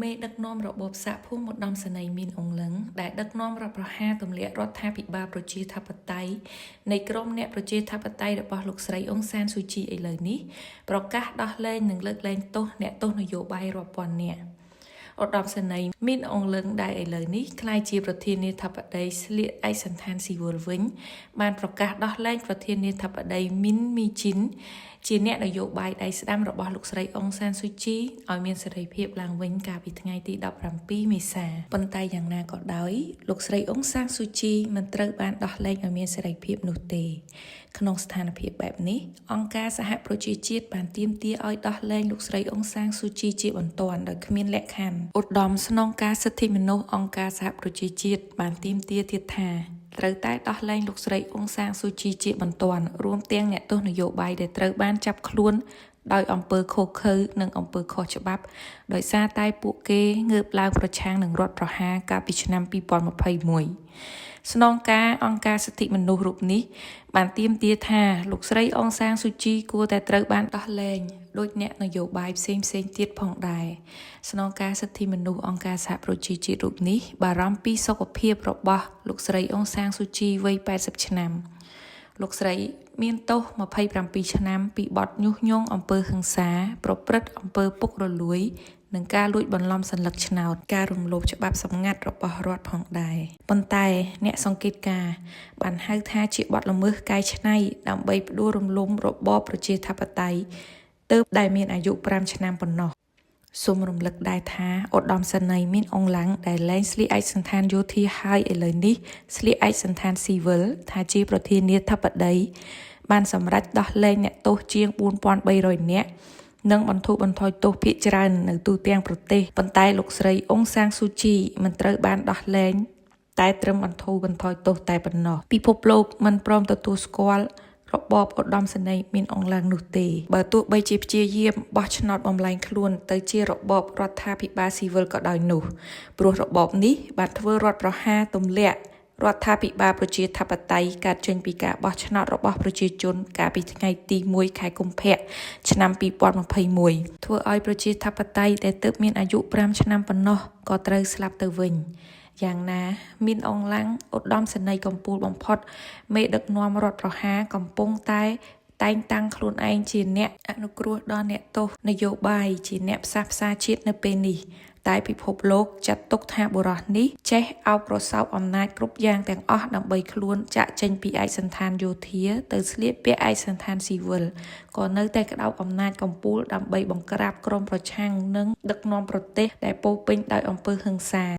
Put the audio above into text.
មេដឹកនាំរបបសហភូមិឧត្តមសេនីយ៍មីនអង្លឹងដែលដឹកនាំរដ្ឋប្រហារទម្លាក់រដ្ឋាភិបាលប្រជាធិបតេយ្យនៃក្រមអ្នកប្រជាធិបតេយ្យរបស់លោកស្រីអ៊ុងសានស៊ូជីឥឡូវនេះប្រកាសដោះលែងនិងលើកលែងទោសអ្នកទោសនយោបាយរាប់ពាន់នាក់ឧត្តមសេនីយ៍មីនអង្លឹងដែលឥឡូវនេះក្លាយជាប្រធានាធិបតីស្លៀកឯកសណ្ឋានស៊ីវិលវិញបានប្រកាសដោះលែងប្រធានាធិបតីមីនមីជីនជាអ្នកនយោបាយដៃស្ដាំរបស់លោកស្រីអ៊ុងសានស៊ូជីឲ្យមានសេរីភាពឡើងវិញកាលពីថ្ងៃទី17មេសាប៉ុន្តែយ៉ាងណាក៏ដោយលោកស្រីអ៊ុងសានស៊ូជីមិនត្រូវបានដោះលែងឲ្យមានសេរីភាពនោះទេក្នុងស្ថានភាពបែបនេះអង្គការសហប្រជាជាតិបានទាមទារឲ្យដោះលែងលោកស្រីអ៊ុងសានស៊ូជីជាបន្ទាន់ដោយគ្មានលក្ខខណ្ឌឧត្តមស្នងការសិទ្ធិមនុស្សអង្គការសហប្រជាជាតិបានទាមទារទៀតថាត្រូវតែដោះលែងលោកស្រីអ៊ុងសានស៊ូជីជាបន្ទាន់រួមទាំងអ្នកទោសនយោបាយដែលត្រូវបានចាប់ខ្លួនដោយអំពើឃោរឃៅនិងអំពើខុសច្បាប់ដោយសារតែពួកគេងើបឡើងប្រឆាំងនឹងរដ្ឋប្រហារកាលពីឆ្នាំ2021ស្នងការអង្គការសិទ្ធិមនុស្សរូបនេះបានទាមទារថាលោកស្រីអ៊ុងសានស៊ូជីគួរតែត្រូវបានដោះលែងដោយអ្នកនយោបាយផ្សេងទៀតផងដែរស្នងការសិទ្ធិមនុស្សអង្គការសហប្រជាជាតិរូបនេះបារម្ភពីសុខភាពរបស់លោកស្រីអ៊ុងសានស៊ូជីវ័យ80ឆ្នាំលោកស្រីមានទោស27ឆ្នាំពីបទញុះញង់អំពើហិង្សាប្រព្រឹត្តអំពើពុករលួយនិងការលួចបន្លំសន្លឹកឆ្នោតការរំលោភច្បាប់សម្ងាត់របស់រដ្ឋផងដែរប៉ុន្តែអ្នកសង្កេតការណ៍បានហៅថាជាបទល្មើសកែច្នៃដើម្បីផ្ដួលរំលំរបបប្រជាធិបតេយ្យទើបដែលមានអាយុ5ឆ្នាំប៉ុណ្ណោះសូមរំលឹកដែរថាឧត្តមសេនីយ៍មីនអង្លាំងដែលលែងស្លៀកឯកសណ្ឋានយោធាហើយឥឡូវនេះស្លៀកឯកសណ្ឋានស៊ីវិលថាជាប្រធានាធិបតីបានសម្រេចដោះលែងអ្នកទោសជាង4300នាក់និងបន្ធូរបន្ថយទោសភាគច្រើននៅទូទាំងប្រទេសប៉ុន្តែលោកស្រីអ៊ុងសានស៊ូជីមិនត្រូវបានដោះលែងតែត្រឹមបន្ធូរបន្ថយទោសតែប៉ុណ្ណោះពិភពលោកមិនព្រមទទួលស្គាល់របបឧត្តមសេនីយ៍មីនអង្លាំងនោះទេបើទោះបីជាព្យាយាមបោះឆ្នោតបំលែងខ្លួនទៅជារបបរដ្ឋាភិបាលស៊ីវិលក៏ដោយនោះព្រោះរបបនេះបានធ្វើរដ្ឋប្រហារទម្លាក់រដ្ឋាភិបាលប្រជាធិបតេយ្យកើតចេញពីការបោះឆ្នោតរបស់ប្រជាជនកាលពីថ្ងៃទី1ខែកុម្ភៈឆ្នាំ2021ធ្វើឲ្យប្រជាធិបតេយ្យដែលទើបមានអាយុ5ឆ្នាំប៉ុណ្ណោះក៏ត្រូវស្លាប់ទៅវិញយ៉ាងណាមីនអង្លាំងឧត្តមសេនីយ៍កំពូលបំផុតមេដឹកនាំរដ្ឋប្រហារកំពុងតែងតាំងខ្លួនឯងជាអ្នកអនុគ្រោះដល់អ្នកទោសនយោបាយជាអ្នកផ្សះផ្សាជាតិនៅពេលនេះតែពិភពលោកចាត់ទុកថាបុរសនេះចេះអោបក្រសោបអំណាចគ្រប់យ៉ាងទាំងអស់ដើម្បីខ្លួនចាក់ចេញពីឯកសណ្ឋានយោធាទៅស្លៀកពាក់ឯកសណ្ឋានស៊ីវិលក៏នៅតែក្តោបអំណាចកំពូលដើម្បីបង្ក្រាបក្រុមប្រឆាំងនិងដឹកនាំប្រទេសដែលពោរពេញដោយអំពើហិង្សា